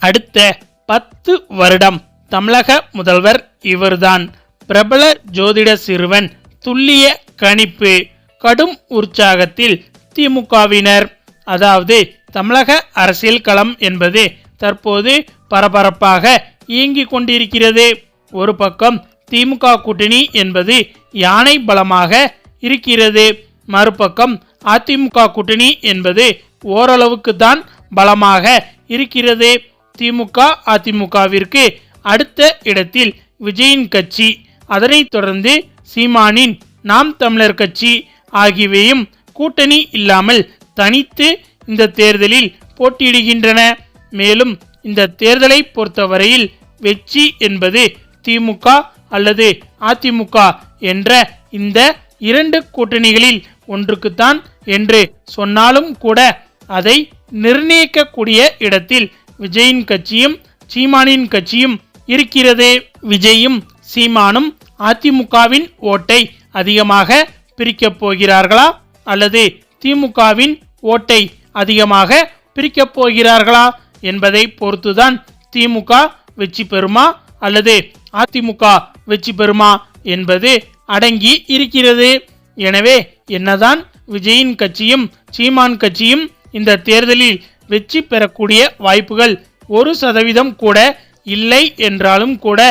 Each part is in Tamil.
அடுத்த 10 வருடம் தமிழக முதல்வர் இவர்தான். பிரபல ஜோதிட சிறுவன் துல்லிய கணிப்பு. கடும் உற்சாகத்தில் திமுகவினர். அதாவது தமிழக அரசியல் களம் என்பது தற்போது பரபரப்பாக இயங்கிக் கொண்டிருக்கிறது. ஒரு பக்கம் திமுக கூட்டணி என்பது யானை பலமாக இருக்கிறது. மறுபக்கம் அதிமுக கூட்டணி என்பது ஓரளவுக்கு தான் பலமாக இருக்கிறது. திமுக அதிமுகவிற்கு அடுத்த இடத்தில் விஜயின் கட்சி, அதனைத் தொடர்ந்து சீமானின் நாம் தமிழர் கட்சி ஆகியவையும் கூட்டணி இல்லாமல் தனித்து இந்த தேர்தலில் போட்டியிடுகின்றன. மேலும் இந்த தேர்தலை பொறுத்தவரையில் வெற்றி என்பது திமுக அல்லது அதிமுக என்ற இந்த 2 கூட்டணிகளில் ஒன்றுக்குத்தான் என்று சொன்னாலும் கூட அதை நிர்ணயிக்கக்கூடிய இடத்தில் விஜயின் கட்சியும் சீமானின் கட்சியும் இருக்கிறது. விஜயும் சீமானும் அதிமுகவின் ஓட்டை அதிகமாக பிரிக்கப் போகிறார்களா அல்லது திமுகவின் ஓட்டை அதிகமாக பிரிக்கப் போகிறார்களா என்பதை பொறுத்துதான் திமுக வெற்றி பெறுமா அல்லது அதிமுக வெற்றி பெறுமா என்பது அடங்கி இருக்கிறது. எனவே என்னதான் விஜயின் கட்சியும் சீமான் கட்சியும் இந்த தேர்தலில் வெற்றி பெறக்கூடிய வாய்ப்புகள் 1% கூட இல்லை என்றாலும் கூட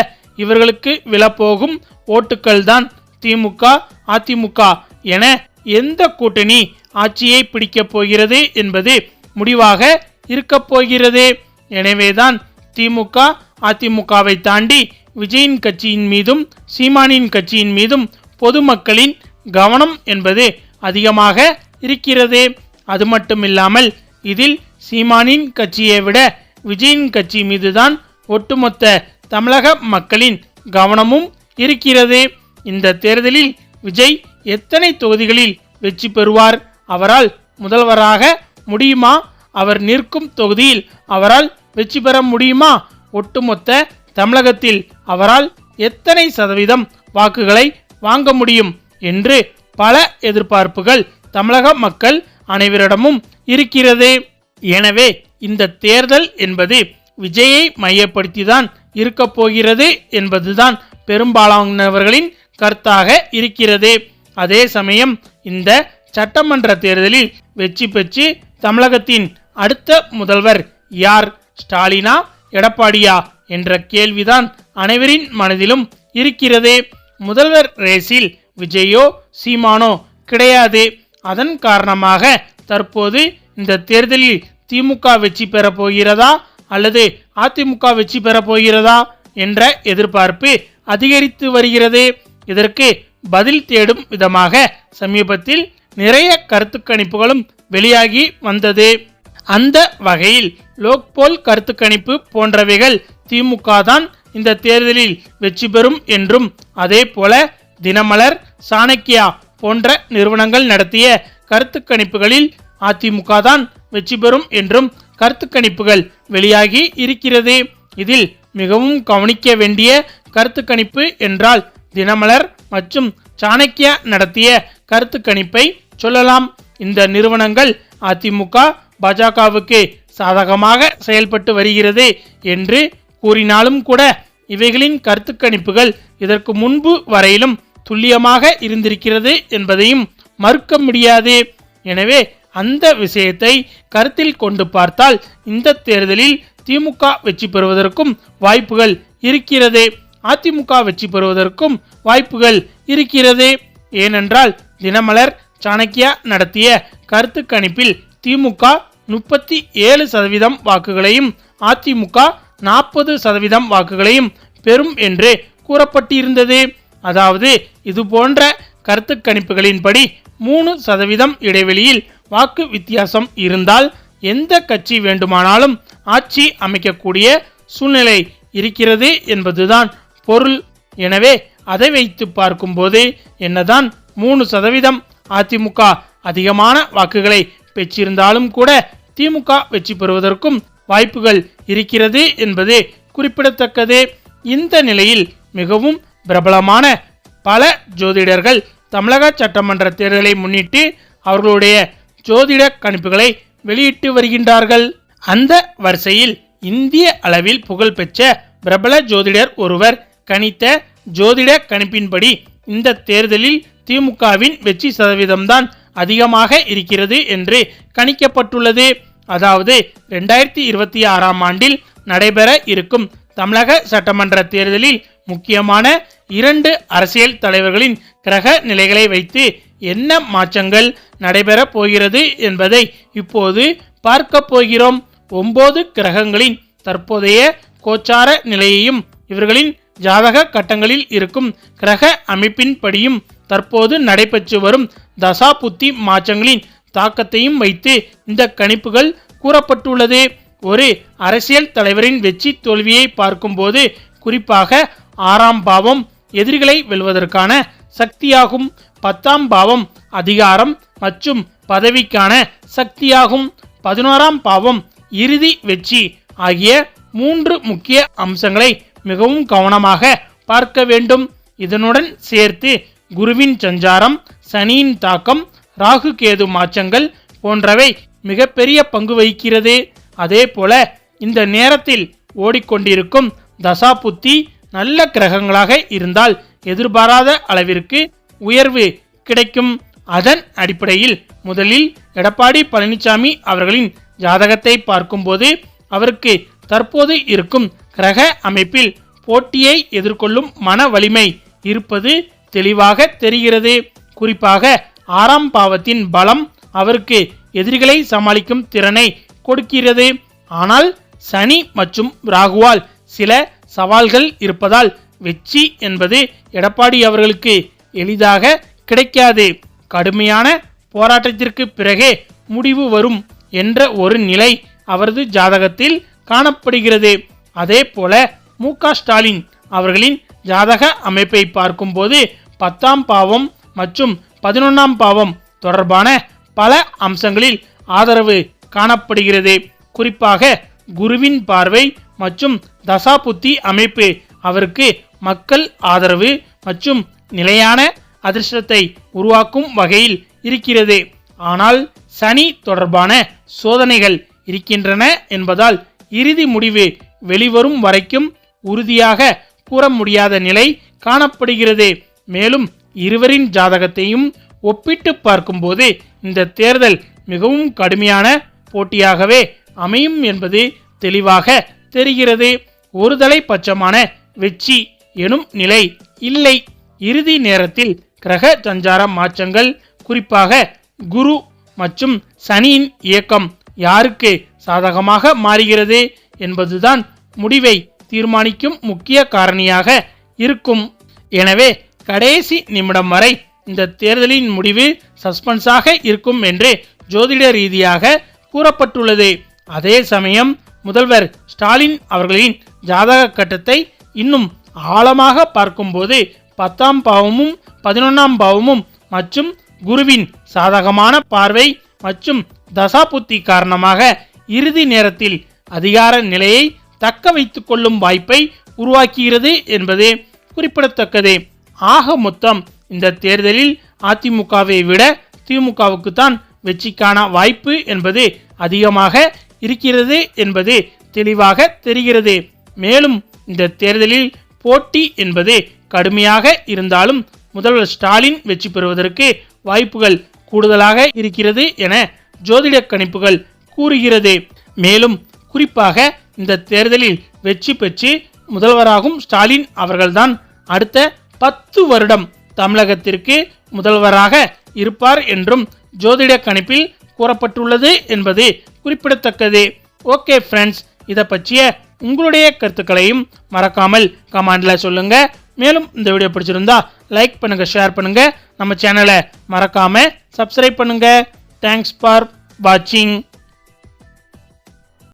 இவர்களுக்கு விழப்போகும் ஓட்டுக்கள் தான் திமுக அதிமுக என எந்த கூட்டணி ஆட்சியை பிடிக்கப் போகிறது என்பது முடிவாக இருக்கப் போகிறது. எனவேதான் திமுக அதிமுகவை தாண்டி விஜயின் கட்சியின் மீதும் சீமானின் கட்சியின் மீதும் பொதுமக்களின் கவனம் என்பது அதிகமாக இருக்கிறது. அது மட்டுமில்லாமல் இதில் சீமானின் கட்சியை விட விஜயின் கட்சி மீதுதான் ஒட்டுமொத்த தமிழக மக்களின் கவனமும் இருக்கிறது. இந்த தேர்தலில் விஜய் எத்தனை தொகுதிகளில் வெற்றி பெறுவார்? அவரால் முதல்வராக முடியுமா? அவர் நிற்கும் தொகுதியில் அவரால் வெற்றி பெற முடியுமா? ஒட்டுமொத்த தமிழகத்தில் அவரால் எத்தனை சதவீதம் வாக்குகளை வாங்க முடியும் என்று பல எதிர்பார்ப்புகள் தமிழக மக்கள் அனைவரிடமும் இருக்கிறது. எனவே இந்த தேர்தல் என்பது விஜயை மையப்படுத்திதான் இருக்க போகிறது என்பதுதான் பெரும்பாலானவர்களின் கருத்தாக இருக்கிறது. அதே சமயம் இந்த சட்டமன்ற தேர்தலில் வெற்றி பெற்று தமிழகத்தின் அடுத்த முதல்வர் யார்? ஸ்டாலினா எடப்பாடியா என்ற கேள்விதான் அனைவரின் மனதிலும் இருக்கிறது. முதல்வர் ரேஸில் விஜயோ சீமானோ கிடையாது. அதன் காரணமாக தற்போது இந்த தேர்தலில் திமுக வெற்றி பெற போகிறதா அல்லது அதிமுக வெற்றி பெற போகிறதா என்ற எதிர்பார்ப்பு அதிகரித்து வருகிறது. இதற்கு பதில் தேடும் விதமாக சமீபத்தில் நிறைய கருத்து கணிப்புகளும் வெளியாகி வந்தது. அந்த வகையில் லோக்போல் கருத்து கணிப்பு போன்றவைகள் திமுக தான் இந்த தேர்தலில் வெற்றி பெறும் என்றும், அதே போல தினமலர், சாணக்கியா போன்ற நிறுவனங்கள் நடத்திய கருத்து கணிப்புகளில் அதிமுக தான் வெற்றி பெறும் என்றும் கருத்து கணிப்புகள் வெளியாகி இருக்கிறது. இதில் மிகவும் கவனிக்க வேண்டிய கருத்து கணிப்பு என்றால் தினமலர் மற்றும் சாணக்கியா நடத்திய கருத்து கணிப்பை சொல்லலாம். இந்த நிறுவனங்கள் அதிமுக பாஜகவுக்கு சாதகமாக செயல்பட்டு வருகிறது என்று கூறினாலும் கூட இவைகளின் கருத்து கணிப்புகள் இதற்கு முன்பு வரையிலும் துல்லியமாக இருந்திருக்கிறது என்பதையும் மறுக்க முடியாது. எனவே அந்த விஷயத்தை கருத்தில் கொண்டு பார்த்தால் இந்த தேர்தலில் திமுக வெற்றி பெறுவதற்கும் வாய்ப்புகள் இருக்கிறது, அதிமுக வெற்றி பெறுவதற்கும் வாய்ப்புகள் இருக்கிறது. ஏனென்றால் தினமலர், சாணக்கியா நடத்திய கருத்து கணிப்பில் திமுக 37% வாக்குகளையும் அதிமுக 40% வாக்குகளையும் பெறும் என்று கூறப்பட்டிருந்தது. அதாவது இது போன்ற கருத்து கணிப்புகளின்படி 3% இடைவெளியில் வாக்கு வித்தியாசம் இருந்தால் எந்த கட்சி வேண்டுமானாலும் ஆட்சி அமைக்கக்கூடிய சூழ்நிலை இருக்கிறது என்பதுதான் பொருள். எனவே அதை வைத்து பார்க்கும்போது என்னதான் 3% அதிமுக அதிகமான வாக்குகளை பெற்றிருந்தாலும் கூட திமுக வெற்றி பெறுவதற்கும் வாய்ப்புகள் இருக்கிறது என்பது குறிப்பிடத்தக்கது. இந்த நிலையில் மிகவும் பிரபலமான பல ஜோதிடர்கள் தமிழக சட்டமன்ற தேர்தலை முன்னிட்டு அவர்களுடைய ஜோதிட கணிப்புகளை வெளியிட்டு வருகின்றார்கள். அந்த வரிசையில் இந்திய அளவில் புகழ்பெற்ற பிரபல ஜோதிடர் ஒருவர் கணித்த ஜோதிட கணிப்பின்படி இந்த தேர்தலில் திமுகவின் வெற்றி சதவீதம்தான் அதிகமாக இருக்கிறது என்று கணிக்கப்பட்டுள்ளது. அதாவது 2026ஆம் ஆண்டில் நடைபெற இருக்கும் தமிழக சட்டமன்ற தேர்தலில் முக்கியமான 2 அரசியல் தலைவர்களின் கிரக நிலைகளை வைத்து என்ன மாற்றங்கள் நடைபெற போகிறது என்பதை இப்போது பார்க்க போகிறோம். 9 கிரகங்களின் தற்போதைய கோச்சார நிலையையும் இவர்களின் ஜாதக கட்டங்களில் இருக்கும் கிரக அமைப்பின்படியும் தற்போது நடைபெற்று வரும் தசா புத்தி மாற்றங்களின் தாக்கத்தையும் வைத்து இந்த கணிப்புகள் கூறப்பட்டுள்ளது. ஒரு அரசியல் தலைவரின் வெற்றி தோல்வியை பார்க்கும்போது குறிப்பாக 6ஆம் பாவம் எதிரிகளை வெல்வதற்கான சக்தியாகும், 10ஆம் பாவம் அதிகாரம் மற்றும் பதவிக்கான சக்தியாகும், 11ஆம் பாவம் இறுதி வெற்றி ஆகிய 3 முக்கிய அம்சங்களை மிகவும் கவனமாக பார்க்க வேண்டும். இதனுடன் சேர்த்து குருவின் சஞ்சாரம், சனியின் தாக்கம், ராகு கேது மாற்றங்கள் போன்றவை மிகப்பெரிய பங்கு வகிக்கிறது. அதே போல இந்த நேரத்தில் ஓடிக்கொண்டிருக்கும் தசா புத்தி நல்ல கிரகங்களாக இருந்தால் எதிர்பாராத அளவிற்கு உயர்வு கிடைக்கும். அதன் அடிப்படையில் முதலில் எடப்பாடி பழனிசாமி அவர்களின் ஜாதகத்தை பார்க்கும்போது அவருக்கு தற்போது இருக்கும் கிரக அமைப்பில் போட்டியை எதிர்கொள்ளும் மன வலிமை இருப்பது தெளிவாக தெரிகிறது. குறிப்பாக 6ஆம் பாவத்தின் பலம் அவருக்கு எதிரிகளை சமாளிக்கும் திறனை கொடுக்கிறது. ஆனால் சனி மற்றும் ராகுவால் சில சவால்கள் இருப்பதால் வெற்றி என்பது எடப்பாடி அவர்களுக்கு எளிதாக கிடைக்காது. கடுமையான போராட்டத்திற்கு பிறகே முடிவு வரும் என்ற ஒரு நிலை அவரது ஜாதகத்தில் காணப்படுகிறது. அதே போல மு.க. ஸ்டாலின் அவர்களின் ஜாதக அமைப்பை பார்க்கும்போது 10ஆம் பாவம் மற்றும் 11ஆம் பாவம் தொடர்பான பல அம்சங்களில் ஆதரவு காணப்படுகிறது. குறிப்பாக குருவின் பார்வை மற்றும் தசா புத்தி அமைப்பு அவருக்கு மக்கள் ஆதரவு மற்றும் நிலையான அதிர்ஷ்டத்தை உருவாக்கும் வகையில் இருக்கிறது. ஆனால் சனி தொடர்பான சோதனைகள் இருக்கின்றன என்பதால் இறுதி முடிவு வெளிவரும் வரைக்கும் உறுதியாக கூற முடியாத நிலை காணப்படுகிறது. மேலும் இருவரின் ஜாதகத்தையும் ஒப்பிட்டு பார்க்கும்போது இந்த தேர்தல் மிகவும் கடுமையான போட்டியாகவே அமையும் என்பது தெளிவாக தெரிகிறது. ஒருதலை பட்சமான வெற்றி எனும் நிலை இல்லை. இறுதி நேரத்தில் கிரக சஞ்சார மாற்றங்கள், குறிப்பாக குரு மற்றும் சனியின் இயக்கம் யாருக்கு சாதகமாக மாறுகிறது என்பதுதான் முடிவை தீர்மானிக்கும் முக்கிய காரணியாக இருக்கும். எனவே கடைசி நிமிடம் வரை இந்த தேர்தலின் முடிவு சஸ்பென்ஸாக இருக்கும் என்று ஜோதிட ரீதியாக கூறப்பட்டுள்ளது. அதே சமயம் முதல்வர் ஸ்டாலின் அவர்களின் ஜாதக கட்டத்தை இன்னும் ஆழமாக பார்க்கும்போது 10ஆம் பாவமும் 11ஆம் பாவமும் மற்றும் குருவின் சாதகமான பார்வை மற்றும் தசாபுத்தி காரணமாக இறுதி நேரத்தில் அதிகார நிலையை தக்க வைத்துக் கொள்ளும் வாய்ப்பை உருவாக்குகிறது என்பது குறிப்பிடத்தக்கது. ஆக மொத்தம் இந்த தேர்தலில் அதிமுகவை விட திமுகவுக்கு தான் வெற்றிக்கான வாய்ப்பு என்பது அதிகமாக இருக்கிறது என்பது தெளிவாக தெரிகிறது. மேலும் இந்த தேர்தலில் போட்டி என்பது கடுமையாக இருந்தாலும் முதல்வர் ஸ்டாலின் வெற்றி பெறுவதற்கு வாய்ப்புகள் கூடுதலாக இருக்கிறது என ஜோதிட கணிப்புகள் கூறுகிறது. மேலும் குறிப்பாக இந்த தேர்தலில் வெற்றி பெற்று முதல்வராகும் ஸ்டாலின் அவர்கள்தான் அடுத்த 10 வருடம் தமிழகத்திற்கு முதல்வராக இருப்பார் என்றும் ஜோதிட கணிப்பில் கூறப்பட்டுள்ளது என்பது குறிப்பிடத்தக்கது. ஓகே ஃப்ரெண்ட்ஸ், இதை பற்றிய உங்களுடைய கருத்துக்களையும் மறக்காமல் கமெண்ட்ல சொல்லுங்க. மேலும் இந்த வீடியோ பிடிச்சிருந்தா லைக் பண்ணுங்க, ஷேர் பண்ணுங்க, நம்ம சேனலை மறக்காம சப்ஸ்கிரைப் பண்ணுங்க. தேங்க்ஸ் ஃபார் வாட்சிங்.